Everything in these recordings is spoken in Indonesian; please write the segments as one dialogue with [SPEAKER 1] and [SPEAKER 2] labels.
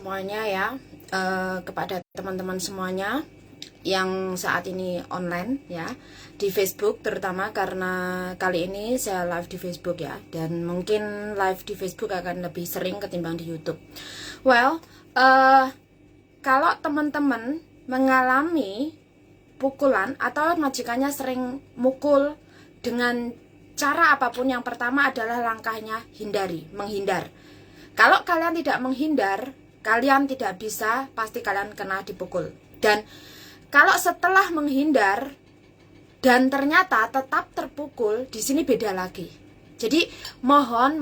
[SPEAKER 1] semuanya ya, kepada teman-teman semuanya yang saat ini online ya, di Facebook terutama, karena kali ini saya live di Facebook ya, dan mungkin live di Facebook akan lebih sering ketimbang di YouTube. Well, kalau teman-teman mengalami pukulan atau majikannya sering mukul dengan cara apapun, yang pertama adalah langkahnya menghindar. Kalau kalian tidak menghindar, kalian tidak bisa, pasti kalian kena dipukul. Dan kalau setelah menghindar dan ternyata tetap terpukul, di sini beda lagi. Jadi mohon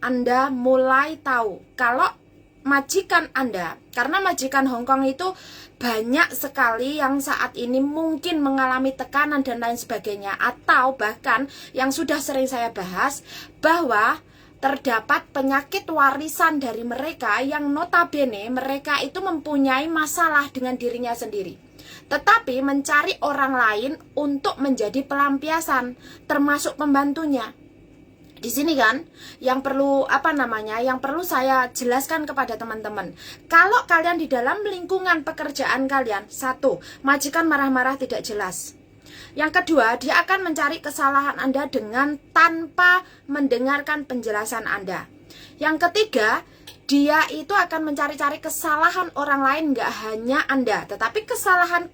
[SPEAKER 1] Anda mulai tahu kalau majikan Anda, karena majikan Hongkong itu banyak sekali yang saat ini mungkin mengalami tekanan dan lain sebagainya, atau bahkan yang sudah sering saya bahas bahwa terdapat penyakit warisan dari mereka yang notabene mereka itu mempunyai masalah dengan dirinya sendiri, tetapi mencari orang lain untuk menjadi pelampiasan, termasuk pembantunya. Di sini kan yang perlu yang perlu saya jelaskan kepada teman-teman. Kalau kalian di dalam lingkungan pekerjaan kalian, satu, majikan marah-marah tidak jelas. Yang kedua, dia akan mencari kesalahan Anda dengan tanpa mendengarkan penjelasan Anda. Yang ketiga, dia itu akan mencari-cari kesalahan orang lain, nggak hanya Anda, tetapi kesalahan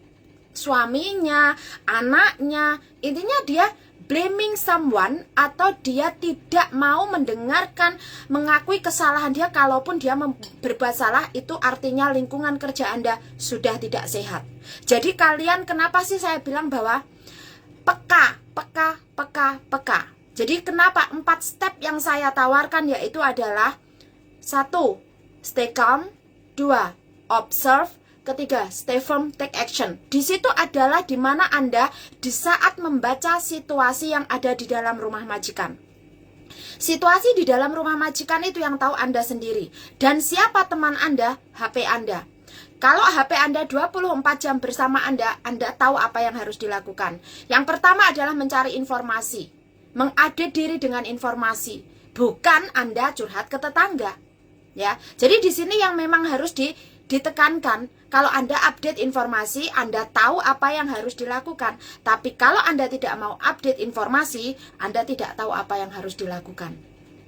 [SPEAKER 1] suaminya, anaknya. Intinya dia blaming someone, atau dia tidak mau mendengarkan, mengakui kesalahan dia. Kalaupun dia berbuat salah, itu artinya lingkungan kerja Anda sudah tidak sehat. Jadi kalian, kenapa sih saya bilang bahwa peka. Jadi kenapa 4 step yang saya tawarkan, yaitu adalah 1. Stay calm. 2. Observe. 3. Stay firm, take action. Di situ adalah dimana Anda di saat membaca situasi yang ada di dalam rumah majikan. Situasi di dalam rumah majikan itu yang tahu Anda sendiri. Dan siapa teman Anda? HP Anda. Kalau HP Anda 24 jam bersama Anda tahu apa yang harus dilakukan. Yang pertama adalah mencari informasi, mengupdate diri dengan informasi, bukan Anda curhat ke tetangga. Ya, jadi di sini yang memang harus ditekankan, kalau Anda update informasi, Anda tahu apa yang harus dilakukan. Tapi kalau Anda tidak mau update informasi, Anda tidak tahu apa yang harus dilakukan.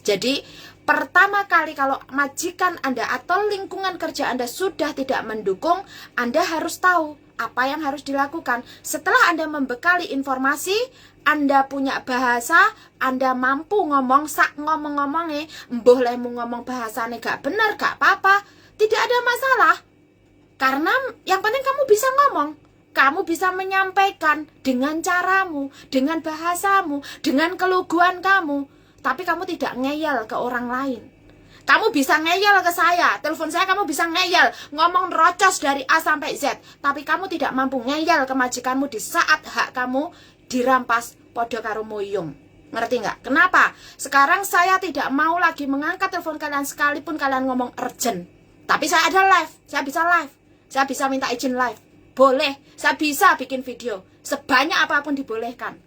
[SPEAKER 1] Jadi pertama kali kalau majikan Anda atau lingkungan kerja Anda sudah tidak mendukung, Anda harus tahu apa yang harus dilakukan. Setelah Anda membekali informasi, Anda punya bahasa, Anda mampu ngomong, ngomong-ngomongnya, mboh lemu ngomong bahasanya gak benar, gak apa-apa, tidak ada masalah. Karena yang penting kamu bisa ngomong, kamu bisa menyampaikan dengan caramu, dengan bahasamu, dengan keluguan kamu. Tapi kamu tidak ngeyel ke orang lain. Kamu bisa ngeyel ke saya, telepon saya kamu bisa ngeyel, ngomong rocos dari A sampai Z. Tapi kamu tidak mampu ngeyel ke majikanmu di saat hak kamu dirampas podo karo moyong. Ngerti nggak? Kenapa? Sekarang saya tidak mau lagi mengangkat telepon kalian sekalipun kalian ngomong urgent. Tapi saya ada live, saya bisa live. Saya bisa minta izin live. Boleh, saya bisa bikin video. Sebanyak apapun dibolehkan.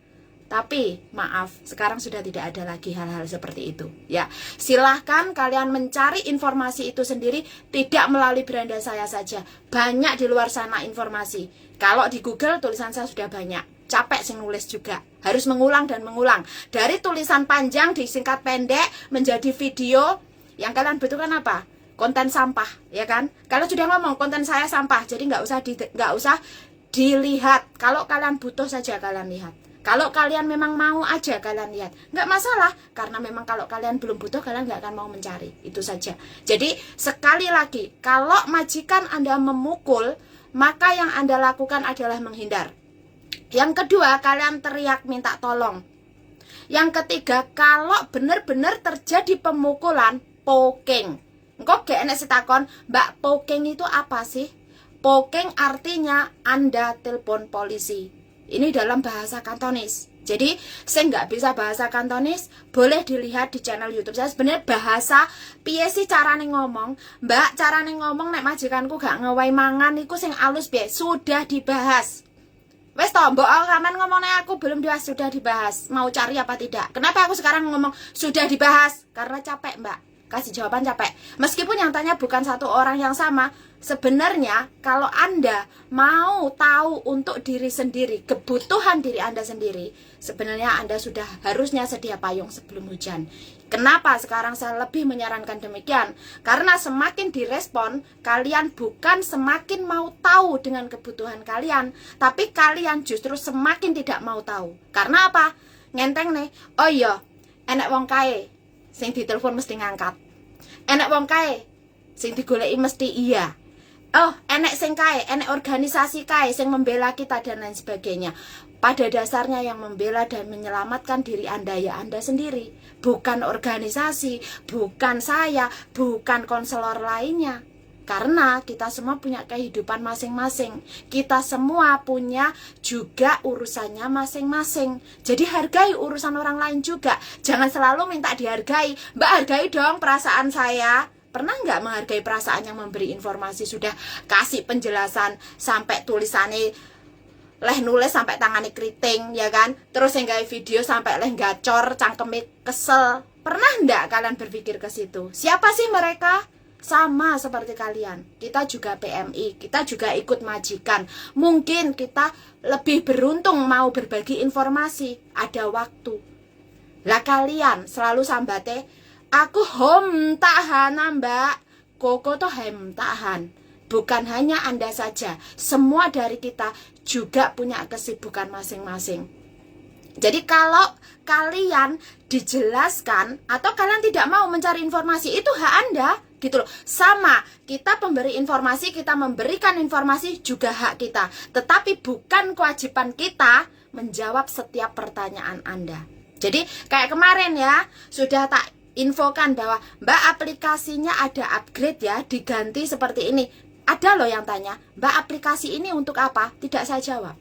[SPEAKER 1] Tapi maaf, sekarang sudah tidak ada lagi hal-hal seperti itu. Ya, silahkan kalian mencari informasi itu sendiri, tidak melalui beranda saya saja. Banyak di luar sana informasi. Kalau di Google tulisan saya sudah banyak. Capek sih nulis juga. Harus mengulang dan mengulang. Dari tulisan panjang disingkat pendek menjadi video. Yang kalian butuhkan apa? Konten sampah, ya kan? Kalau sudah ngomong konten saya sampah, jadi nggak usah dilihat. Kalau kalian butuh saja kalian lihat. Kalau kalian memang mau aja kalian lihat, nggak masalah. Karena memang kalau kalian belum butuh, kalian nggak akan mau mencari. Itu saja. Jadi sekali lagi, kalau majikan Anda memukul, maka yang Anda lakukan adalah menghindar. Yang kedua, kalian teriak minta tolong. Yang ketiga, kalau benar-benar terjadi pemukulan, poking. Engkau gak enak sitakon, Mbak, poking itu apa sih? Poking artinya Anda telepon polisi. Ini dalam bahasa Kantonis. Jadi saya nggak bisa bahasa Kantonis, boleh dilihat di channel YouTube saya. Sebenarnya bahasa piye sih carane ngomong, Mbak, carane ngomong nek majikanku gak ngewehi mangan iku sing alus piye, sudah dibahas. Wes toh, mbok kaman ngomongnya aku belum dibahas, sudah dibahas. Mau cari apa tidak? Kenapa aku sekarang ngomong sudah dibahas? Karena capek, Mbak. kasih jawaban capek. Meskipun yang tanya bukan satu orang yang sama, sebenarnya kalau Anda mau tahu untuk diri sendiri, kebutuhan diri Anda sendiri, sebenarnya Anda sudah harusnya sedia payung sebelum hujan. Kenapa sekarang saya lebih menyarankan demikian? Karena semakin direspon, kalian bukan semakin mau tahu dengan kebutuhan kalian, tapi kalian justru semakin tidak mau tahu. Karena apa? Ngenteng nih, oh iya, enek wong kae sing ditelepon mesti ngangkat. Enek wong kae sing digoleki mesti iya. Oh, enek sing kae, enek organisasi kae sing membela kita dan lain sebagainya. Pada dasarnya yang membela dan menyelamatkan diri Anda ya Anda sendiri, bukan organisasi, bukan saya, bukan konselor lainnya. Karena kita semua punya kehidupan masing-masing. Kita semua punya juga urusannya masing-masing. Jadi hargai urusan orang lain juga. Jangan selalu minta dihargai. Mbak, hargai dong perasaan saya. Pernah nggak menghargai perasaan yang memberi informasi? Sudah kasih penjelasan sampai tulisannya leh nulis sampai tangannya keriting, ya kan? Terus yang gawe video sampai leh gacor, cangkeme kesel. Pernah nggak kalian berpikir ke situ? Siapa sih mereka? Sama seperti kalian. Kita juga PMI, kita juga ikut majikan. Mungkin kita lebih beruntung mau berbagi informasi, ada waktu. Lah kalian selalu sambate, aku hom tahan mbak. Koko tuh hem tahan. Bukan hanya Anda saja, semua dari kita juga punya kesibukan masing-masing. Jadi kalau kalian dijelaskan atau kalian tidak mau mencari informasi, itu hak Anda, gitu loh. Sama, kita pemberi informasi, kita memberikan informasi juga hak kita. Tetapi bukan kewajiban kita menjawab setiap pertanyaan Anda. Jadi kayak kemarin ya, sudah tak infokan bahwa Mbak aplikasinya ada upgrade ya, diganti seperti ini. Ada loh yang tanya, Mbak aplikasi ini untuk apa? Tidak saya jawab.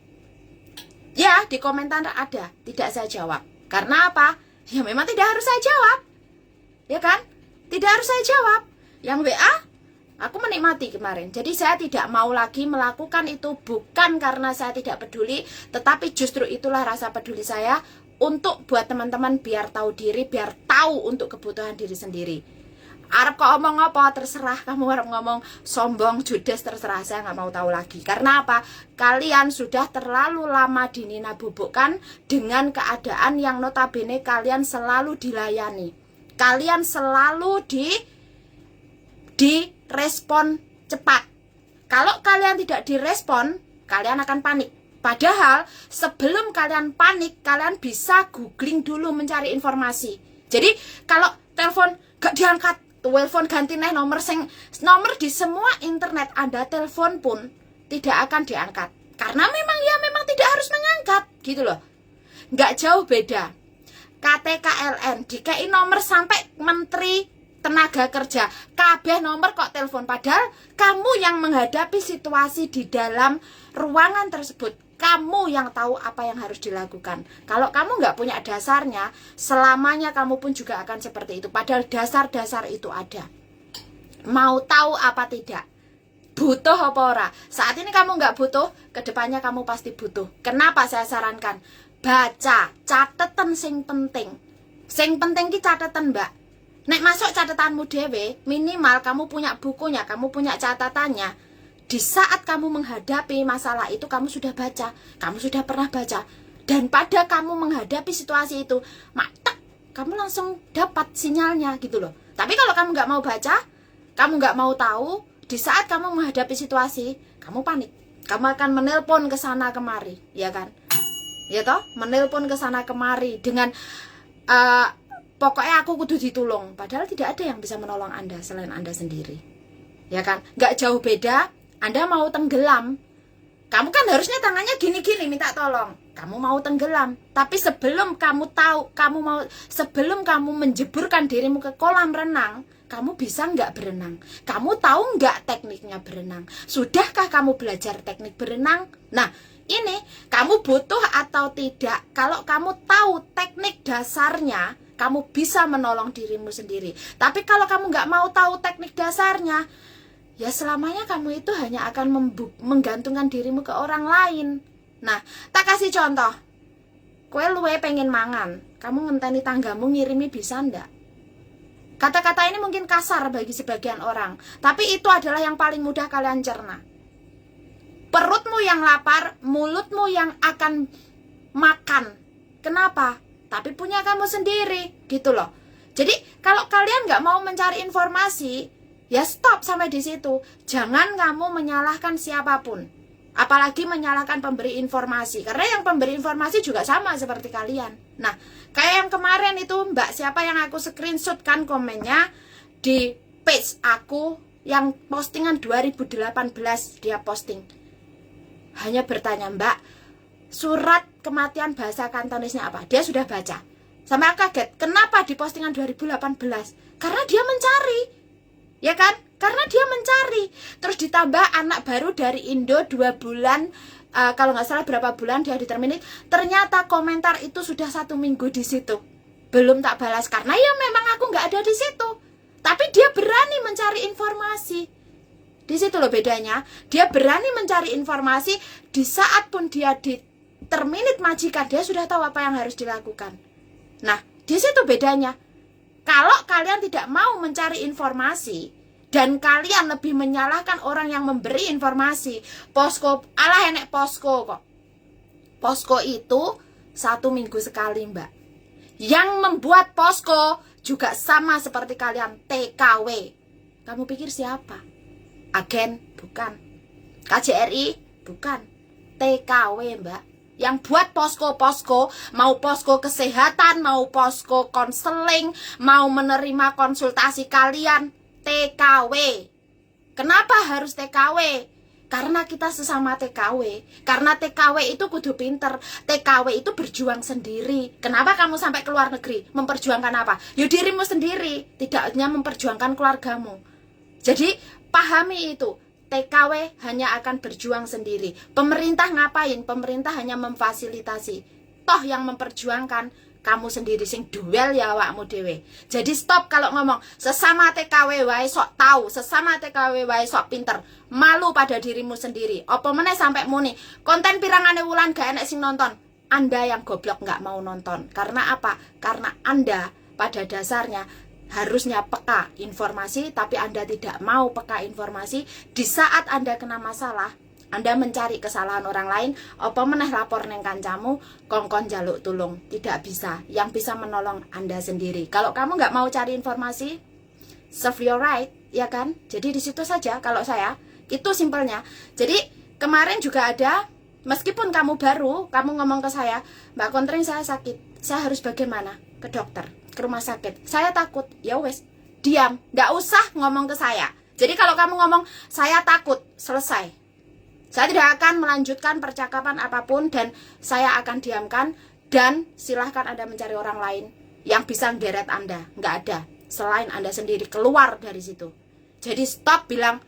[SPEAKER 1] Ya, di komentar ada, tidak saya jawab. Karena apa? Ya memang tidak harus saya jawab. Ya kan? Tidak harus saya jawab. Yang WA, aku menikmati kemarin. Jadi saya tidak mau lagi melakukan itu, bukan karena saya tidak peduli, tetapi justru itulah rasa peduli saya untuk buat teman-teman biar tahu diri, biar tahu untuk kebutuhan diri sendiri. Arep kok ngomong apa, terserah. Kamu harap ngomong sombong, judes, terserah. Saya nggak mau tahu lagi. Karena apa? Kalian sudah terlalu lama dinina bubukkan dengan keadaan yang notabene kalian selalu dilayani. Kalian selalu direspon cepat. Kalau kalian tidak direspon, kalian akan panik. Padahal sebelum kalian panik, kalian bisa googling dulu mencari informasi. Jadi kalau telepon gak diangkat, telepon ganti nih nomor di semua internet Anda telepon pun tidak akan diangkat. Karena memang tidak harus mengangkat, gitu loh. Gak jauh beda. KTKLN dikai nomor sampai Menteri Tenaga Kerja, kabeh nomor kok telepon, padahal kamu yang menghadapi situasi di dalam ruangan tersebut. Kamu yang tahu apa yang harus dilakukan. Kalau kamu nggak punya dasarnya, selamanya kamu pun juga akan seperti itu. Padahal dasar-dasar itu ada. Mau tahu apa tidak? Butuh apa ora? Saat ini kamu nggak butuh, kedepannya kamu pasti butuh. Kenapa saya sarankan? Baca, catatan sing penting. Sing penting ki catatan, Mbak. Nek masuk catatanmu dhewe, minimal kamu punya bukunya, kamu punya catatannya. Di saat kamu menghadapi masalah itu, kamu sudah baca, kamu sudah pernah baca. Dan pada kamu menghadapi situasi itu, kamu langsung dapat sinyalnya gitu loh. Tapi kalau kamu nggak mau baca, kamu nggak mau tahu, di saat kamu menghadapi situasi, kamu panik. Kamu akan menelpon ke sana kemari, ya kan? Ya toh, menelpon ke sana kemari dengan pokoknya aku kudu ditolong. Padahal tidak ada yang bisa menolong Anda selain Anda sendiri. Ya kan? Nggak jauh beda. Anda mau tenggelam, kamu kan harusnya tangannya gini-gini minta tolong. Kamu mau tenggelam, tapi sebelum kamu tahu, sebelum kamu menjeburkan dirimu ke kolam renang, kamu bisa nggak berenang? Kamu tahu nggak tekniknya berenang? Sudahkah kamu belajar teknik berenang? Nah, ini kamu butuh atau tidak? Kalau kamu tahu teknik dasarnya, kamu bisa menolong dirimu sendiri. Tapi kalau kamu nggak mau tahu teknik dasarnya, ya selamanya kamu itu hanya akan menggantungkan dirimu ke orang lain. Nah, tak kasih contoh. Kue luwe pengen mangan, kamu ngenteni tanggamu ngirimi bisa ndak? Kata-kata ini mungkin kasar bagi sebagian orang, tapi itu adalah yang paling mudah kalian cerna. Perutmu yang lapar, mulutmu yang akan makan. Kenapa? Tapi punya kamu sendiri, gitu loh. Jadi kalau kalian nggak mau mencari informasi, ya stop sampai di situ. Jangan kamu menyalahkan siapapun, apalagi menyalahkan pemberi informasi, karena yang pemberi informasi juga sama seperti kalian. Nah, kayak yang kemarin itu mbak siapa yang aku screenshot kan komennya di page aku yang postingan 2018, dia posting hanya bertanya, mbak, surat kematian bahasa Kantonisnya apa? Dia sudah baca. Sampai kaget, kenapa di postingan 2018? Karena dia mencari, ya kan? Karena dia mencari. Terus ditambah anak baru dari Indo 2 bulan, kalau nggak salah berapa bulan dia determinate. Ternyata komentar itu sudah 1 minggu di situ, belum tak balas karena ya memang aku nggak ada di situ. Tapi dia berani mencari informasi. Di situ loh bedanya. Dia berani mencari informasi di saat pun dia di terminate majikan, dia sudah tahu apa yang harus dilakukan. Nah, di situ bedanya. Kalau kalian tidak mau mencari informasi dan kalian lebih menyalahkan orang yang memberi informasi, posko, alah enek posko kok. Posko itu 1 minggu sekali, mbak. Yang membuat posko juga sama seperti kalian, TKW. Kamu pikir siapa? Agen? Bukan. KJRI? Bukan. TKW, mbak. Yang buat posko-posko, mau posko kesehatan, mau posko konseling, mau menerima konsultasi kalian, TKW. Kenapa harus TKW? Karena kita sesama TKW. Karena TKW itu kudu pinter. TKW itu berjuang sendiri. Kenapa kamu sampai ke luar negeri? Memperjuangkan apa? Ya dirimu sendiri, tidak hanya memperjuangkan keluargamu. Jadi pahami itu. TKW hanya akan berjuang sendiri. Pemerintah ngapain? Pemerintah hanya memfasilitasi. Toh yang memperjuangkan kamu sendiri, sing duel ya awakmu dewe. Jadi stop kalau ngomong sesama TKW wae sok tahu, sesama TKW wae sok pinter. Malu pada dirimu sendiri. Apa meneh sampai muni konten pirangane wulan gak enek sing nonton. Anda yang goblok nggak mau nonton. Karena apa? Karena Anda pada dasarnya harusnya peka informasi, tapi Anda tidak mau peka informasi. Di saat Anda kena masalah, Anda mencari kesalahan orang lain, apa meneh lapor neng kancamu, kongkon jaluk tulung. Tidak bisa. Yang bisa menolong Anda sendiri. Kalau kamu nggak mau cari informasi, serve your right, ya kan? Jadi di situ saja kalau saya, itu simpelnya. Jadi kemarin juga ada, meskipun kamu baru, kamu ngomong ke saya, Mbak Kontring saya sakit, saya harus bagaimana? Ke dokter, ke rumah sakit. Saya takut, ya wes, diam, nggak usah ngomong ke saya. Jadi kalau kamu ngomong saya takut, selesai. Saya tidak akan melanjutkan percakapan apapun dan saya akan diamkan dan silahkan Anda mencari orang lain yang bisa ngederet Anda. Nggak ada, selain Anda sendiri, keluar dari situ. Jadi stop bilang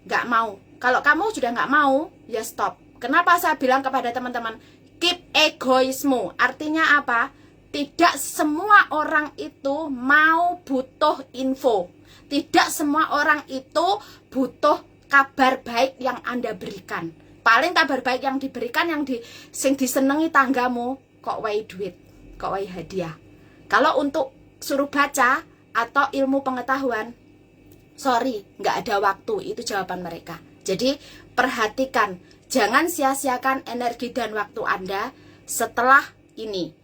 [SPEAKER 1] nggak mau. Kalau kamu sudah nggak mau, ya stop. Kenapa saya bilang kepada teman-teman, keep egoismu. Artinya apa? Tidak semua orang itu mau butuh info. Tidak semua orang itu butuh kabar baik yang Anda berikan. Paling kabar baik yang diberikan yang sing disenengi tanggamu, kok wae duit, kok wae hadiah. Kalau untuk suruh baca atau ilmu pengetahuan, sorry, nggak ada waktu. Itu jawaban mereka. Jadi perhatikan, jangan sia-siakan energi dan waktu Anda setelah ini.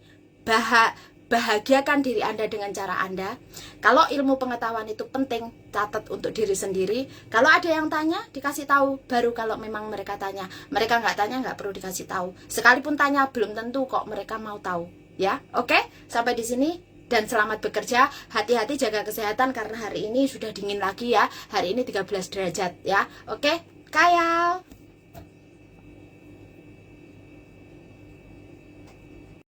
[SPEAKER 1] Bahagiakan diri Anda dengan cara Anda. Kalau ilmu pengetahuan itu penting, catat untuk diri sendiri. Kalau ada yang tanya, dikasih tahu. Baru kalau memang mereka tanya. Mereka nggak tanya, nggak perlu dikasih tahu. Sekalipun tanya, belum tentu kok mereka mau tahu. Ya, oke? Sampai di sini. Dan selamat bekerja. Hati-hati jaga kesehatan karena hari ini sudah dingin lagi ya. Hari ini 13 derajat ya. Oke? Kayal.